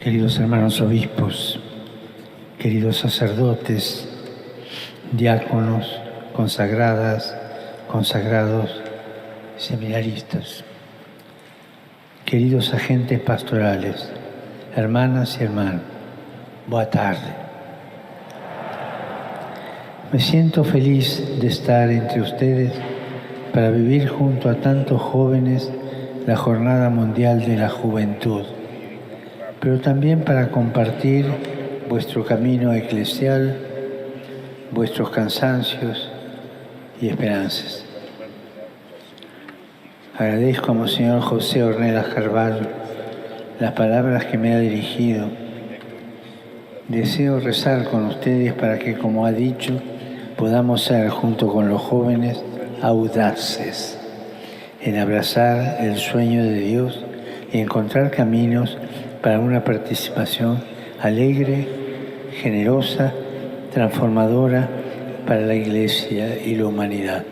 queridos hermanos obispos, queridos sacerdotes, diáconos, consagradas, consagrados, seminaristas, queridos agentes pastorales, hermanas y hermanos, boa tarde. Me siento feliz de estar entre ustedes para vivir junto a tantos jóvenes la Jornada Mundial de la Juventud, pero también para compartir vuestro camino eclesial, vuestros cansancios y esperanzas. Agradezco a Monseñor José Ornelas Carvalho las palabras que me ha dirigido. Deseo rezar con ustedes para que, como ha dicho, podamos ser, junto con los jóvenes, audaces en abrazar el sueño de Dios y encontrar caminos para una participación alegre, generosa, transformadora para la Iglesia y la humanidad.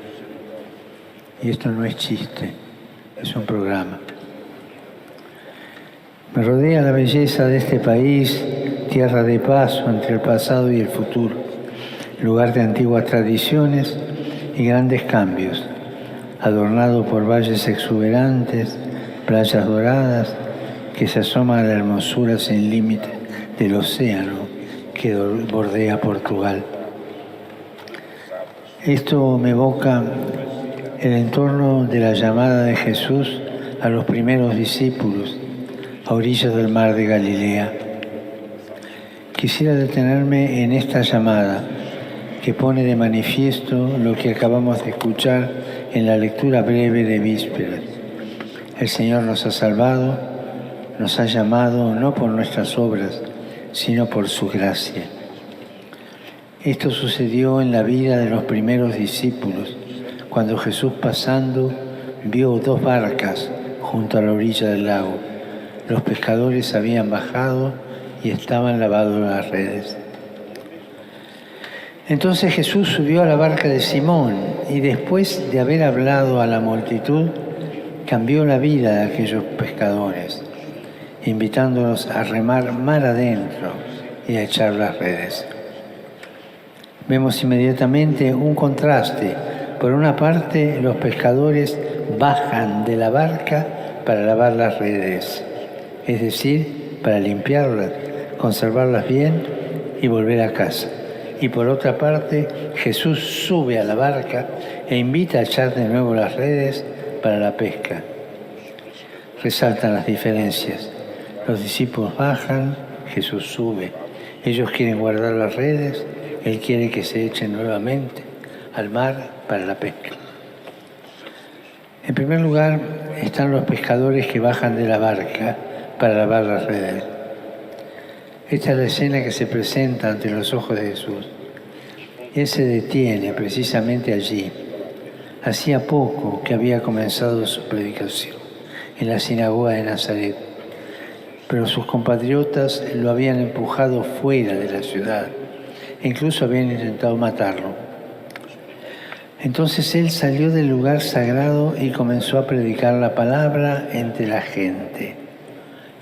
Y esto no es chiste, es un programa. Me rodea la belleza de este país, tierra de paso entre el pasado y el futuro, lugar de antiguas tradiciones y grandes cambios, adornado por valles exuberantes, playas doradas que se asoman a la hermosura sin límite del océano que bordea Portugal. Esto me evoca el entorno de la llamada de Jesús a los primeros discípulos a orillas del mar de Galilea. Quisiera detenerme en esta llamada que pone de manifiesto lo que acabamos de escuchar en la lectura breve de Vísperas. El Señor nos ha salvado, nos ha llamado no por nuestras obras, sino por su gracia. Esto sucedió en la vida de los primeros discípulos, cuando Jesús, pasando, vio 2 barcas junto a la orilla del lago. Los pescadores habían bajado y estaban lavando las redes. Entonces Jesús subió a la barca de Simón y, después de haber hablado a la multitud, cambió la vida de aquellos pescadores, invitándolos a remar mar adentro y a echar las redes. Vemos inmediatamente un contraste. Por una parte, los pescadores bajan de la barca para lavar las redes, es decir, para limpiarlas, conservarlas bien y volver a casa. Y por otra parte, Jesús sube a la barca e invita a echar de nuevo las redes para la pesca. Resaltan las diferencias. Los discípulos bajan, Jesús sube. Ellos quieren guardar las redes, Él quiere que se echen nuevamente al mar para la pesca. En primer lugar, están los pescadores que bajan de la barca para lavar las redes. Esta es la escena que se presenta ante los ojos de Jesús. Él se detiene precisamente allí. Hacía poco que había comenzado su predicación en la sinagoga de Nazaret, pero sus compatriotas lo habían empujado fuera de la ciudad e incluso habían intentado matarlo. Entonces él salió del lugar sagrado y comenzó a predicar la palabra entre la gente,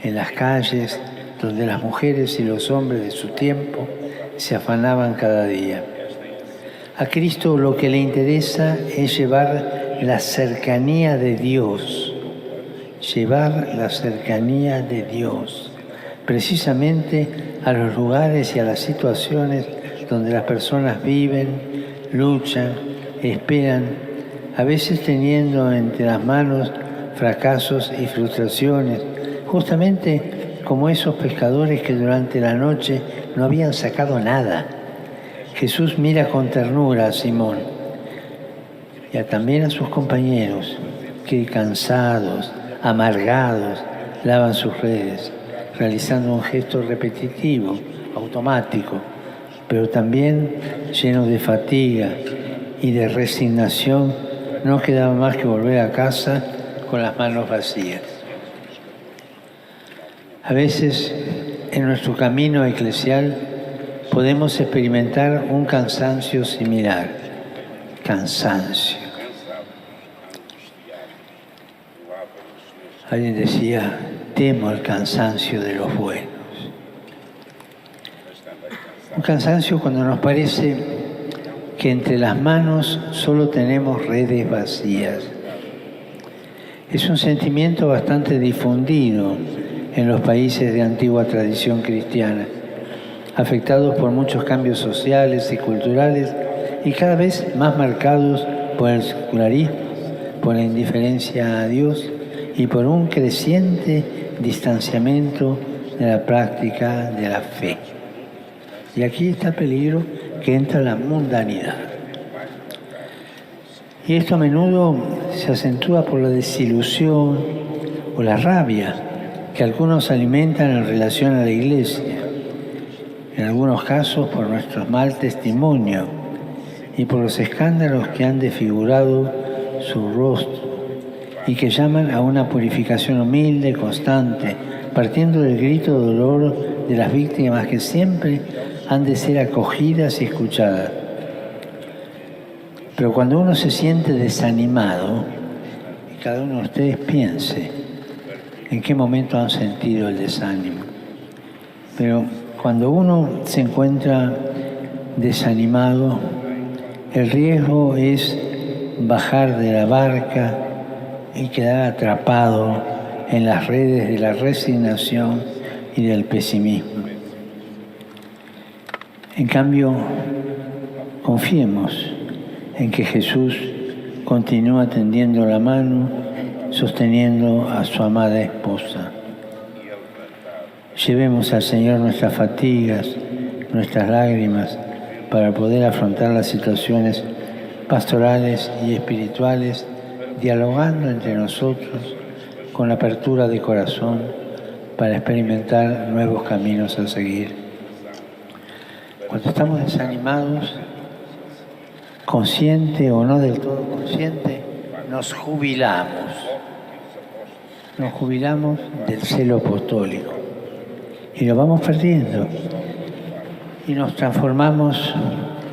en las calles donde las mujeres y los hombres de su tiempo se afanaban cada día. A Cristo lo que le interesa es llevar la cercanía de Dios, precisamente a los lugares y a las situaciones donde las personas viven, luchan, esperan, a veces teniendo entre las manos fracasos y frustraciones, justamente como esos pescadores que durante la noche no habían sacado nada. Jesús mira con ternura a Simón y también a sus compañeros que, cansados, amargados, lavan sus redes, realizando un gesto repetitivo, automático, pero también lleno de fatiga y de resignación. No quedaba más que volver a casa con las manos vacías. A veces, en nuestro camino eclesial, podemos experimentar un cansancio similar. Cansancio. Alguien decía, temo el cansancio de los buenos. Un cansancio cuando nos parece que entre las manos solo tenemos redes vacías. Es un sentimiento bastante difundido en los países de antigua tradición cristiana, afectados por muchos cambios sociales y culturales y cada vez más marcados por el secularismo, por la indiferencia a Dios y por un creciente distanciamiento de la práctica de la fe. Y aquí está el peligro que entra la mundanidad. Y esto a menudo se acentúa por la desilusión o la rabia que algunos alimentan en relación a la Iglesia, en algunos casos por nuestro mal testimonio y por los escándalos que han desfigurado su rostro y que llaman a una purificación humilde, constante, partiendo del grito de dolor de las víctimas que siempre han de ser acogidas y escuchadas. Pero cuando uno se siente desanimado, y cada uno de ustedes piense en qué momento han sentido el desánimo, pero cuando uno se encuentra desanimado, el riesgo es bajar de la barca y quedar atrapado en las redes de la resignación y del pesimismo. En cambio, confiemos en que Jesús continúa tendiendo la mano, sosteniendo a su amada esposa. Llevemos al Señor nuestras fatigas, nuestras lágrimas, para poder afrontar las situaciones pastorales y espirituales, dialogando entre nosotros con apertura de corazón para experimentar nuevos caminos a seguir. Cuando estamos desanimados, consciente o no del todo consciente, nos jubilamos. Nos jubilamos del celo apostólico y lo vamos perdiendo y nos transformamos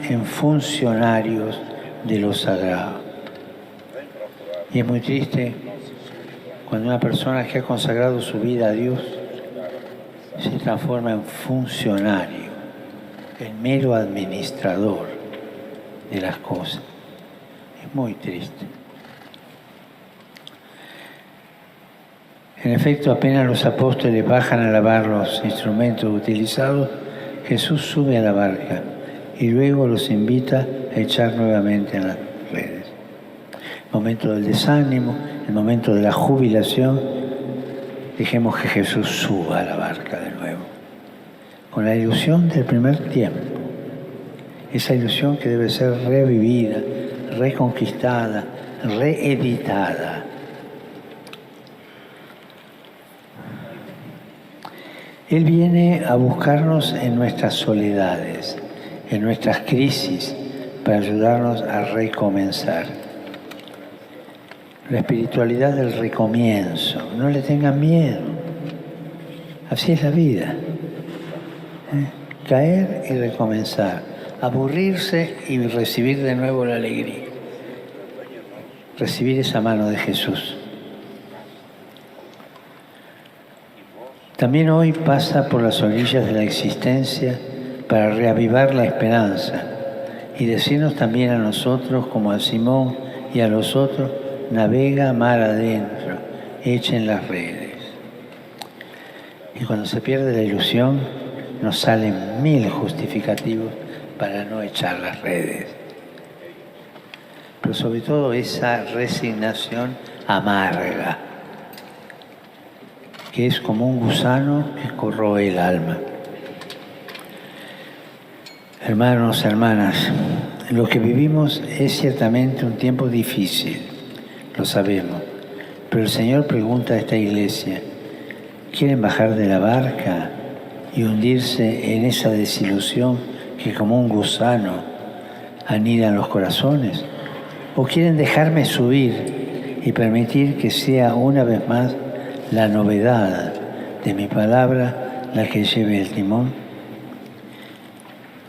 en funcionarios de lo sagrado. Y es muy triste cuando una persona que ha consagrado su vida a Dios se transforma en funcionario, en mero administrador de las cosas. Es muy triste. En efecto, apenas los apóstoles bajan a lavar los instrumentos utilizados, Jesús sube a la barca y luego los invita a echar nuevamente en las redes. El momento del desánimo, el momento de la jubilación, dejemos que Jesús suba a la barca de nuevo, con la ilusión del primer tiempo, esa ilusión que debe ser revivida, reconquistada, reeditada. Él viene a buscarnos en nuestras soledades, en nuestras crisis, para ayudarnos a recomenzar. La espiritualidad del recomienzo, no le tengan miedo. Así es la vida. Caer y recomenzar, aburrirse y recibir de nuevo la alegría. Recibir esa mano de Jesús. También hoy pasa por las orillas de la existencia para reavivar la esperanza y decirnos también a nosotros, como a Simón y a los otros, navega mar adentro, echen las redes. Y cuando se pierde la ilusión, nos salen 1000 justificativos para no echar las redes. Pero sobre todo esa resignación amarga, que es como un gusano que corroe el alma. Hermanos, hermanas, lo que vivimos es ciertamente un tiempo difícil, lo sabemos, pero el Señor pregunta a esta iglesia, ¿quieren bajar de la barca y hundirse en esa desilusión que como un gusano anida en los corazones? ¿O quieren dejarme subir y permitir que sea una vez más la novedad de mi palabra la que lleve el timón?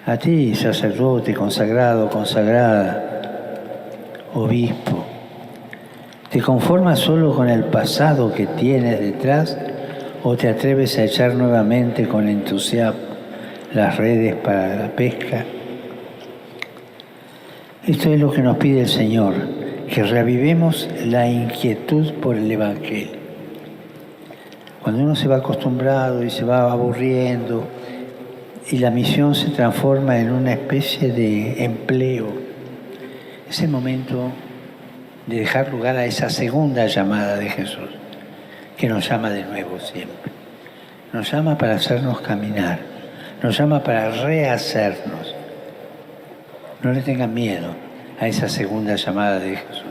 A ti, sacerdote, consagrado, consagrada, obispo, ¿te conformas solo con el pasado que tienes detrás o te atreves a echar nuevamente con entusiasmo las redes para la pesca. Esto es lo que nos pide el Señor, que reavivemos la inquietud por el Evangelio. Cuando uno se va acostumbrado y se va aburriendo y la misión se transforma en una especie de empleo, es el momento de dejar lugar a esa segunda llamada de Jesús, que nos llama de nuevo siempre. Nos llama para hacernos caminar, nos llama para rehacernos. No le tengan miedo a esa segunda llamada de Jesús.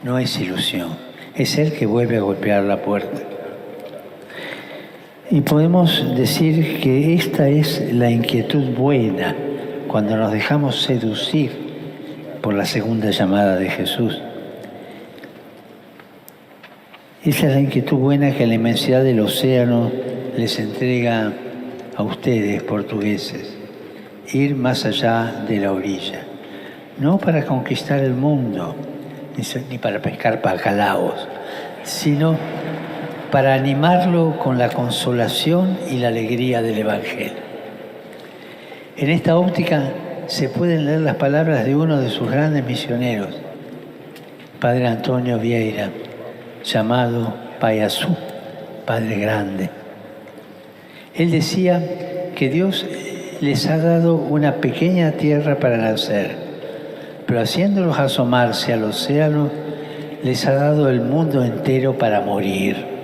No es ilusión, es Él que vuelve a golpear la puerta. Y podemos decir que esta es la inquietud buena cuando nos dejamos seducir por la segunda llamada de Jesús. Esa es la inquietud buena que la inmensidad del océano les entrega a ustedes, portugueses. Ir más allá de la orilla. No para conquistar el mundo, ni para pescar bacalaos, sino para animarlo con la consolación y la alegría del Evangelio. En esta óptica se pueden leer las palabras de uno de sus grandes misioneros, Padre Antonio Vieira, llamado Payasú, Padre Grande. Él decía que Dios les ha dado una pequeña tierra para nacer, pero haciéndolos asomarse al océano, les ha dado el mundo entero para morir.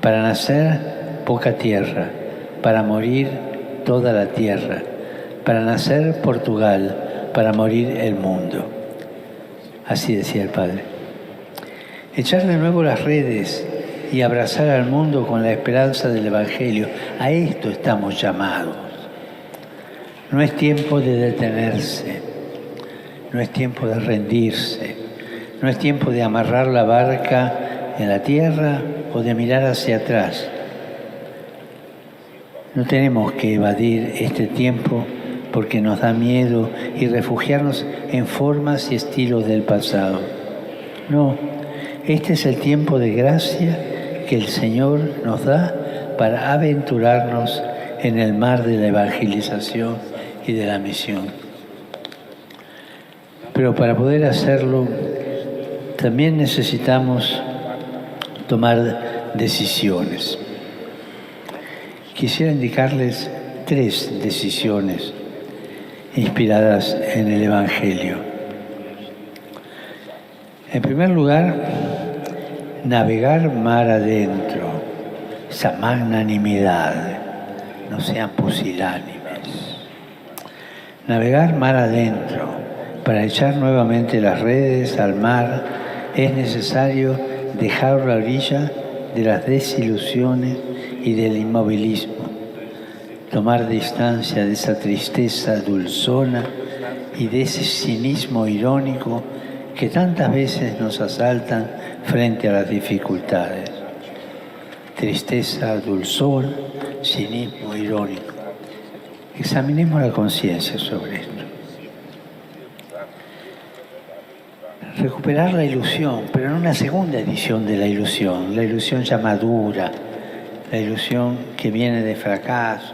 Para nacer, poca tierra, para morir, toda la tierra. Para nacer, Portugal, para morir, el mundo. Así decía el Padre. Echar de nuevo las redes y abrazar al mundo con la esperanza del Evangelio. A esto estamos llamados. No es tiempo de detenerse, no es tiempo de rendirse, no es tiempo de amarrar la barca en la tierra o de mirar hacia atrás. No tenemos que evadir este tiempo porque nos da miedo y refugiarnos en formas y estilos del pasado. No, este es el tiempo de gracia que el Señor nos da para aventurarnos en el mar de la evangelización y de la misión. Pero para poder hacerlo, también necesitamos tomar decisiones. Quisiera indicarles 3 decisiones inspiradas en el Evangelio. En primer lugar, navegar mar adentro, esa magnanimidad, no sean pusilánimes. Navegar mar adentro, para echar nuevamente las redes al mar, es necesario dejar la orilla de las desilusiones y del inmovilismo, tomar distancia de esa tristeza dulzona y de ese cinismo irónico que tantas veces nos asaltan frente a las dificultades. Tristeza, dulzor, cinismo irónico. Examinemos la conciencia sobre esto. Recuperar la ilusión, pero en una segunda edición de la ilusión ya madura, la ilusión que viene de fracaso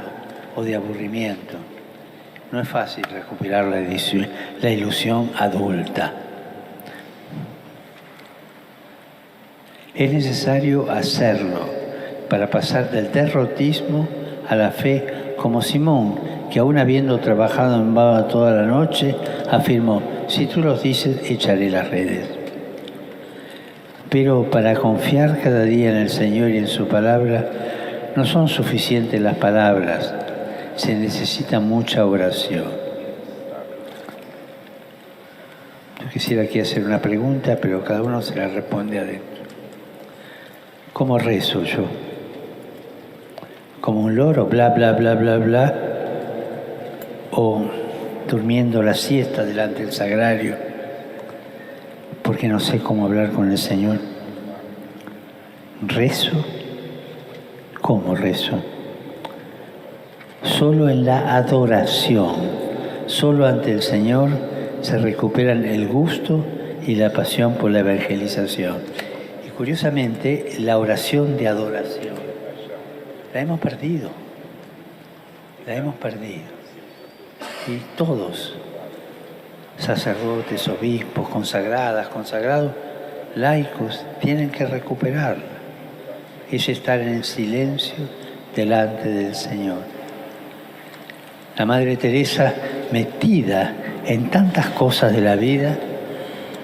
o de aburrimiento. No es fácil recuperar la ilusión adulta. Es necesario hacerlo para pasar del derrotismo a la fe, como Simón, que aún habiendo trabajado en vano toda la noche, afirmó: si tú los dices, echaré las redes. Pero para confiar cada día en el Señor y en su palabra, no son suficientes las palabras, se necesita mucha oración. Yo quisiera aquí hacer una pregunta, pero cada uno se la responde adentro. ¿Cómo rezo yo? ¿Como un loro, bla, bla, bla, bla, bla? ¿O durmiendo la siesta delante del sagrario porque no sé cómo hablar con el Señor? ¿Rezo? ¿Cómo rezo? Solo en la adoración, solo ante el Señor se recuperan el gusto y la pasión por la evangelización. Y curiosamente, la oración de adoración la hemos perdido. La hemos perdido. Y todos, sacerdotes, obispos, consagrados, laicos, tienen que recuperarla. Es estar en silencio delante del Señor. La Madre Teresa, metida en tantas cosas de la vida,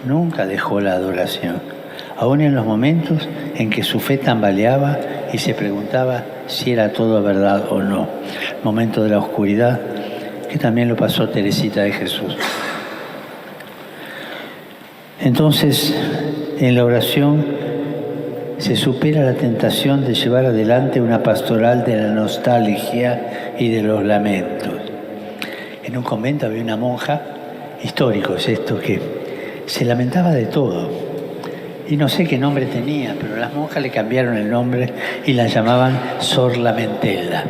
nunca dejó la adoración, aún en los momentos en que su fe tambaleaba y se preguntaba si era todo verdad o no. Momento de la oscuridad, que también lo pasó Teresita de Jesús. Entonces, en la oración se supera la tentación de llevar adelante una pastoral de la nostalgia y de los lamentos. En un convento había una monja, histórico es esto, que se lamentaba de todo. Y no sé qué nombre tenía, pero las monjas le cambiaron el nombre y la llamaban Sor Lamentela.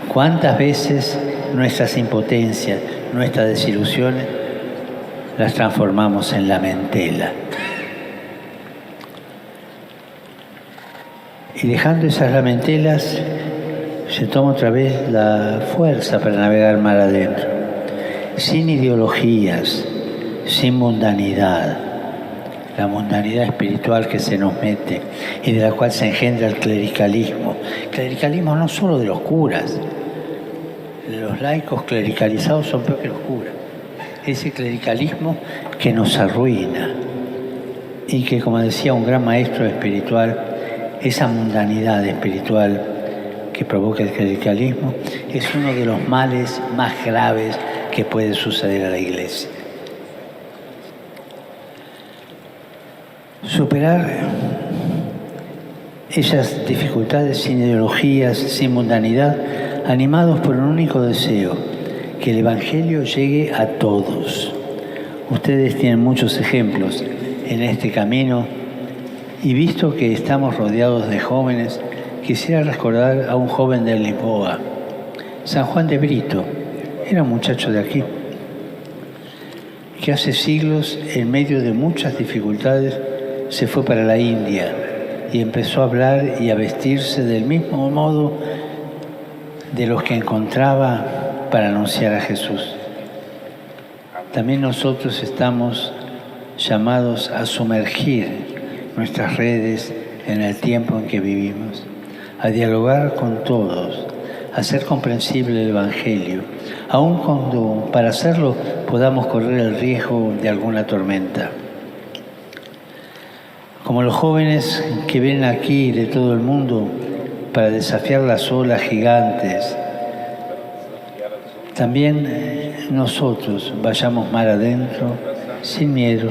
¿Cuántas veces nuestras impotencias, nuestras desilusiones, las transformamos en lamentela? Y dejando esas lamentelas, se toma otra vez la fuerza para navegar mar adentro, sin ideologías, sin mundanidad, la mundanidad espiritual que se nos mete y de la cual se engendra el clericalismo. Clericalismo no solo de los curas, los laicos clericalizados son peor que los curas. Ese clericalismo que nos arruina y que, como decía un gran maestro espiritual, esa mundanidad espiritual que provoca el clericalismo es uno de los males más graves que puede suceder a la Iglesia. Superar esas dificultades sin ideologías, sin mundanidad, animados por un único deseo, que el Evangelio llegue a todos. Ustedes tienen muchos ejemplos en este camino y visto que estamos rodeados de jóvenes, quisiera recordar a un joven de Lisboa, San Juan de Brito, era un muchacho de aquí, que hace siglos, en medio de muchas dificultades, se fue para la India y empezó a hablar y a vestirse del mismo modo de los que encontraba para anunciar a Jesús. También nosotros estamos llamados a sumergir nuestras redes en el tiempo en que vivimos, a dialogar con todos, a hacer comprensible el Evangelio, aun cuando para hacerlo podamos correr el riesgo de alguna tormenta. Como los jóvenes que vienen aquí de todo el mundo para desafiar las olas gigantes, también nosotros vayamos mar adentro sin miedo.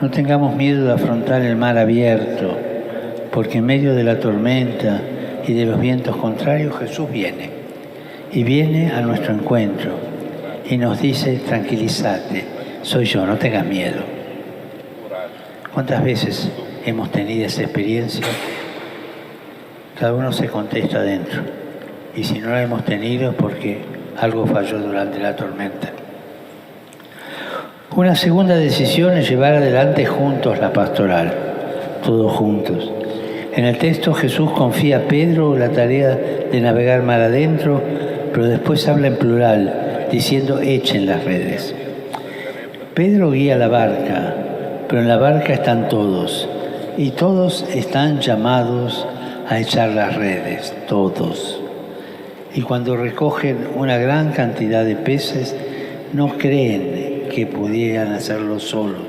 No tengamos miedo de afrontar el mar abierto, porque en medio de la tormenta y de los vientos contrarios Jesús viene. Y viene a nuestro encuentro y nos dice: tranquilízate, soy yo, no tengas miedo. ¿Cuántas veces hemos tenido esa experiencia? Cada uno se contesta adentro. Y si no la hemos tenido es porque algo falló durante la tormenta. Una segunda decisión es llevar adelante juntos la pastoral, todos juntos. En el texto Jesús confía a Pedro la tarea de navegar mar adentro, pero después habla en plural, diciendo: echen las redes. Pedro guía la barca, pero en la barca están todos, y todos están llamados a echar las redes, todos. Y cuando recogen una gran cantidad de peces, no creen que pudieran hacerlo solos,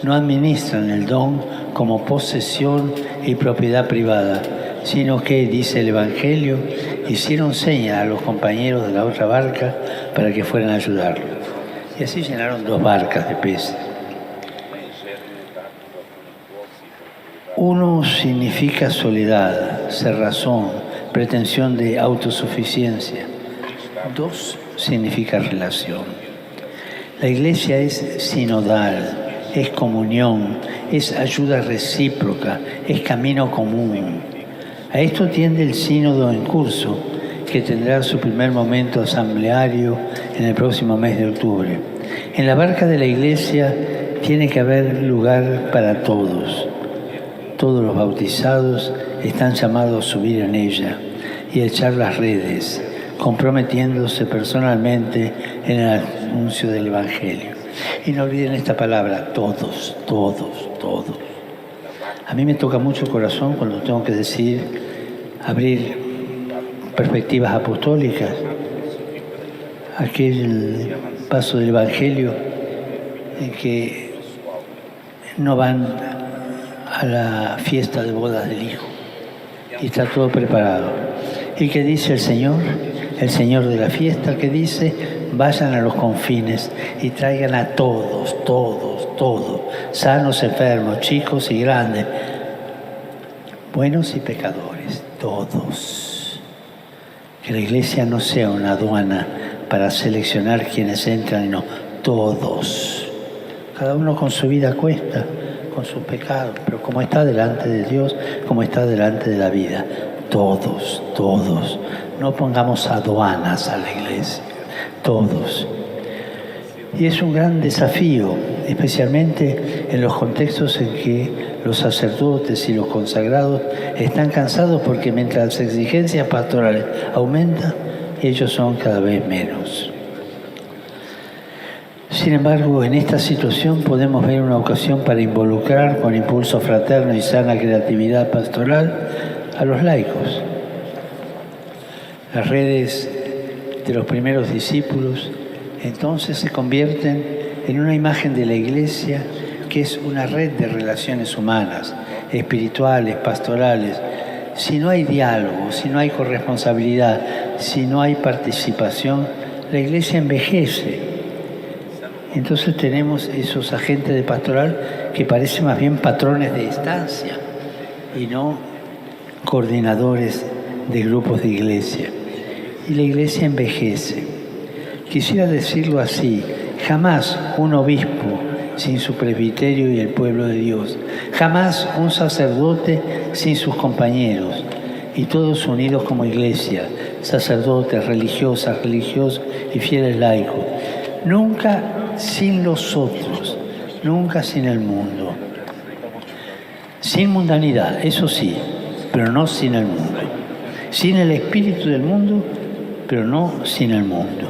no administran el don como posesión y propiedad privada, sino que, dice el Evangelio, hicieron señas a los compañeros de la otra barca para que fueran a ayudarlos. Y así llenaron 2 barcas de peces. Uno significa soledad, cerrazón, pretensión de autosuficiencia. 2 significa relación. La Iglesia es sinodal, es comunión, es ayuda recíproca, es camino común. A esto tiende el sínodo en curso, que tendrá su primer momento asambleario en el próximo mes de octubre. En la barca de la Iglesia tiene que haber lugar para todos. Todos los bautizados están llamados a subir en ella y a echar las redes, comprometiéndose personalmente en el anuncio del Evangelio. Y no olviden esta palabra, todos, todos, todos. A mí me toca mucho el corazón cuando tengo que decir, abrir perspectivas apostólicas, aquel paso del Evangelio en que no van a la fiesta de bodas del Hijo y está todo preparado. ¿Y qué dice el Señor de la fiesta? Que dice, vayan a los confines y traigan a todos, todos, todos, sanos, enfermos, chicos y grandes, buenos y pecadores, todos. Que la Iglesia no sea una aduana para seleccionar quienes entran, no, todos. Cada uno con su vida a cuesta, con sus pecados, pero como está delante de Dios, como está delante de la vida, todos, todos. No pongamos aduanas a la Iglesia, todos. Y es un gran desafío, especialmente en los contextos en que los sacerdotes y los consagrados están cansados porque mientras las exigencias pastorales aumentan, ellos son cada vez menos. Sin embargo, en esta situación podemos ver una ocasión para involucrar con impulso fraterno y sana creatividad pastoral a los laicos. Las redes de los primeros discípulos entonces se convierten en una imagen de la Iglesia que es una red de relaciones humanas, espirituales, pastorales. Si no hay diálogo, si no hay corresponsabilidad, si no hay participación, la Iglesia envejece. Entonces tenemos esos agentes de pastoral que parecen más bien patrones de estancia y no coordinadores de grupos de iglesia. Y la Iglesia envejece. Quisiera decirlo así, jamás un obispo sin su presbiterio y el pueblo de Dios, jamás un sacerdote sin sus compañeros, y todos unidos como Iglesia, sacerdotes, religiosas, religiosos y fieles laicos. Nunca sin los otros, nunca sin el mundo. Sin mundanidad, eso sí, pero no sin el mundo. Sin el espíritu del mundo, pero no sin el mundo.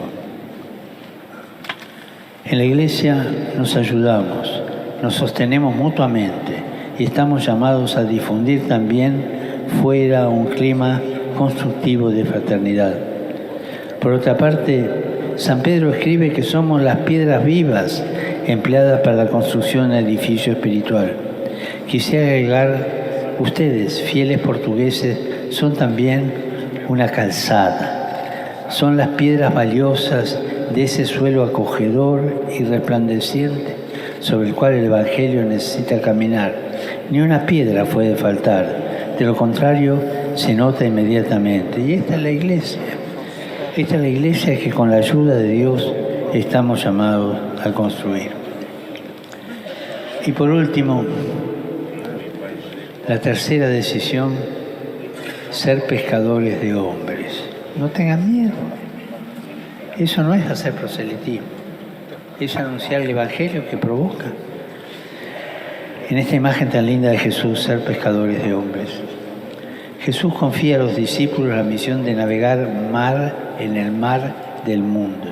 En la Iglesia nos ayudamos, nos sostenemos mutuamente y estamos llamados a difundir también fuera un clima constructivo de fraternidad. Por otra parte, San Pedro escribe que somos las piedras vivas empleadas para la construcción del edificio espiritual. Quisiera agregar, ustedes, fieles portugueses, son también una calzada. Son las piedras valiosas de ese suelo acogedor y resplandeciente sobre el cual el Evangelio necesita caminar. Ni una piedra puede faltar. De lo contrario, se nota inmediatamente. Y esta es la Iglesia. Esta es la Iglesia que con la ayuda de Dios estamos llamados a construir. Y por último, la tercera decisión, ser pescadores de hombres. No tengan miedo. Eso no es hacer proselitismo, es anunciar el Evangelio que provoca. En esta imagen tan linda de Jesús, ser pescadores de hombres. Jesús confía a los discípulos la misión de navegar en el mar del mundo.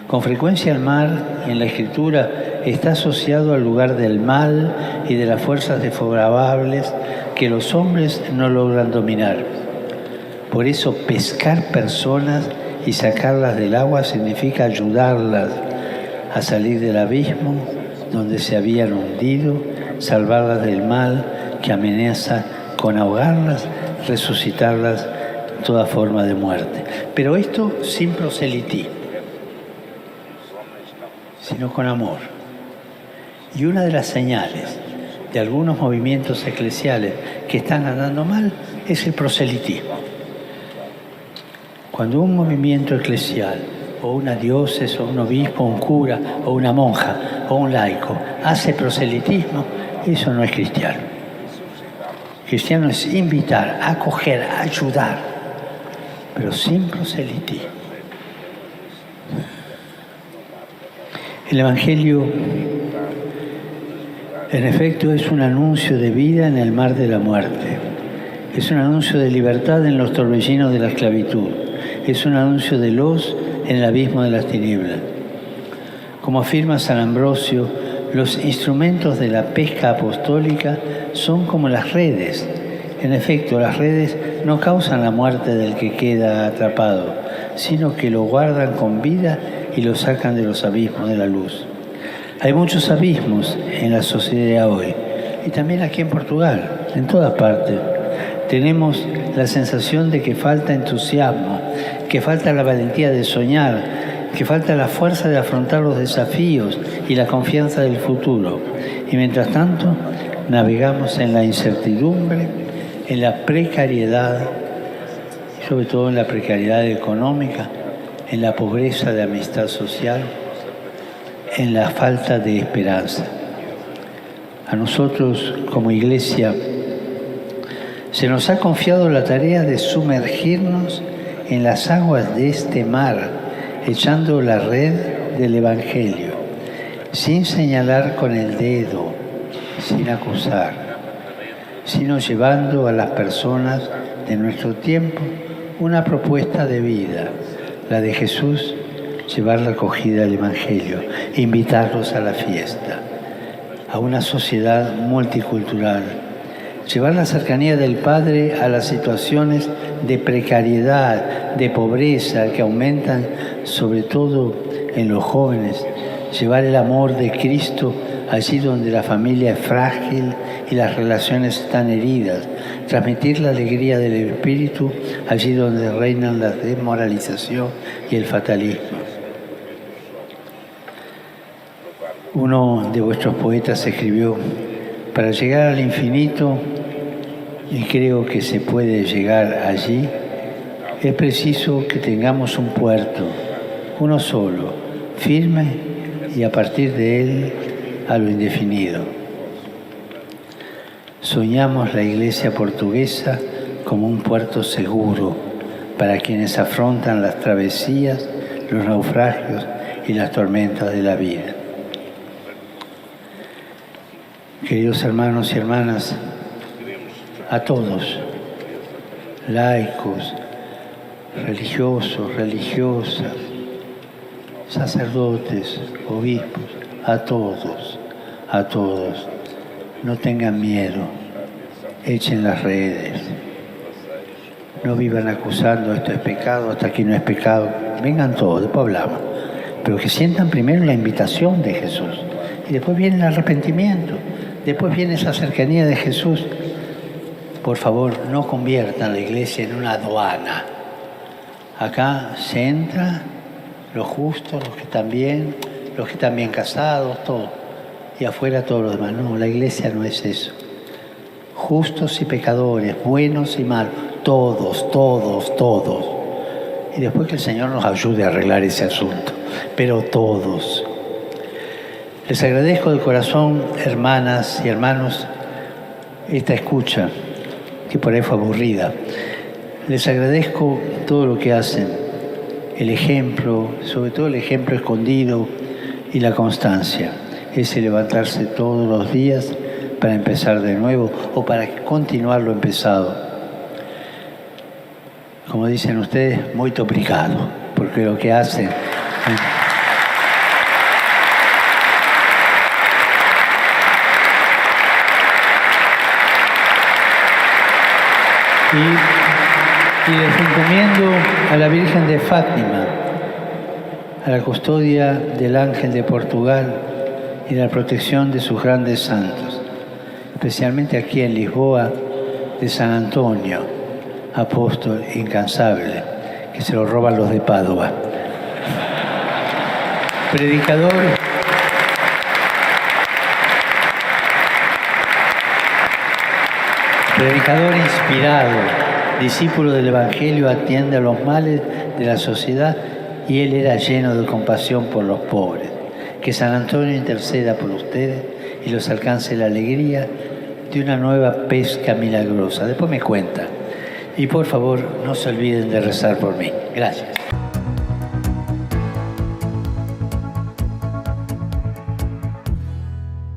Con frecuencia el mar en la Escritura está asociado al lugar del mal y de las fuerzas desfavorables que los hombres no logran dominar. Por eso pescar personas y sacarlas del agua significa ayudarlas a salir del abismo donde se habían hundido, salvarlas del mal que amenaza con ahogarlas, resucitarlas de toda forma de muerte. Pero esto sin proselitismo, sino con amor. Y una de las señales de algunos movimientos eclesiales que están andando mal es el proselitismo. Cuando un movimiento eclesial, o una diócesis, o un obispo, un cura, o una monja, o un laico, hace proselitismo, eso no es cristiano. Cristiano es invitar, acoger, ayudar, pero sin proselitismo. El Evangelio, en efecto, es un anuncio de vida en el mar de la muerte. Es un anuncio de libertad en los torbellinos de la esclavitud. es un anuncio de luz en el abismo de las tinieblas. Como afirma San Ambrosio, los instrumentos de la pesca apostólica son como las redes. En efecto, las redes no causan la muerte del que queda atrapado, sino que lo guardan con vida y lo sacan de los abismos de la luz. Hay muchos abismos en la sociedad hoy, y también aquí en Portugal, en todas partes. Tenemos la sensación de que falta entusiasmo, que falta la valentía de soñar, que falta la fuerza de afrontar los desafíos y la confianza del futuro. Y mientras tanto, navegamos en la incertidumbre, en la precariedad, sobre todo en la precariedad económica, en la pobreza de amistad social, en la falta de esperanza. A nosotros, como Iglesia, se nos ha confiado la tarea de sumergirnos en las aguas de este mar, echando la red del Evangelio, sin señalar con el dedo, sin acusar, sino llevando a las personas de nuestro tiempo una propuesta de vida, la de Jesús, llevar la acogida al Evangelio, invitarlos a la fiesta, a una sociedad multicultural, llevar la cercanía del Padre a las situaciones de precariedad, de pobreza que aumentan sobre todo en los jóvenes, llevar el amor de Cristo allí donde la familia es frágil y las relaciones están heridas, transmitir la alegría del Espíritu allí donde reinan la desmoralización y el fatalismo. Uno de vuestros poetas escribió: para llegar al infinito, y creo que se puede llegar allí, es preciso que tengamos un puerto, uno solo, firme, y a partir de él a lo indefinido. Soñamos la Iglesia portuguesa como un puerto seguro para quienes afrontan las travesías, los naufragios y las tormentas de la vida. Queridos hermanos y hermanas, a todos, laicos, religiosos, religiosas, sacerdotes, obispos, a todos, no tengan miedo, echen las redes, no vivan acusando esto es pecado, hasta aquí no es pecado, vengan todos, después hablamos, pero que sientan primero la invitación de Jesús y después viene el arrepentimiento, después viene esa cercanía de Jesús. Por favor, no conviertan la Iglesia en una aduana. Acá se entra los justos, los que están bien casados, todo. Y afuera todos los demás. No, la Iglesia no es eso. Justos y pecadores, buenos y malos, todos. Y después que el Señor nos ayude a arreglar ese asunto. Pero todos. Les agradezco de corazón, hermanas y hermanos, esta escucha, que por ahí fue aburrida. Les agradezco todo lo que hacen, el ejemplo, sobre todo el ejemplo escondido y la constancia. Ese levantarse todos los días para empezar de nuevo o para continuar lo empezado. Como dicen ustedes, muy obrigado, porque lo que hacen... Y les encomiendo a la Virgen de Fátima, a la custodia del Ángel de Portugal y la protección de sus grandes santos, especialmente aquí en Lisboa, de San Antonio, apóstol incansable, que se lo roban los de Padua. Predicador inspirado, discípulo del Evangelio, atiende a los males de la sociedad y él era lleno de compasión por los pobres. Que San Antonio interceda por ustedes y los alcance la alegría de una nueva pesca milagrosa. Después me cuentan. Y por favor, no se olviden de rezar por mí. Gracias.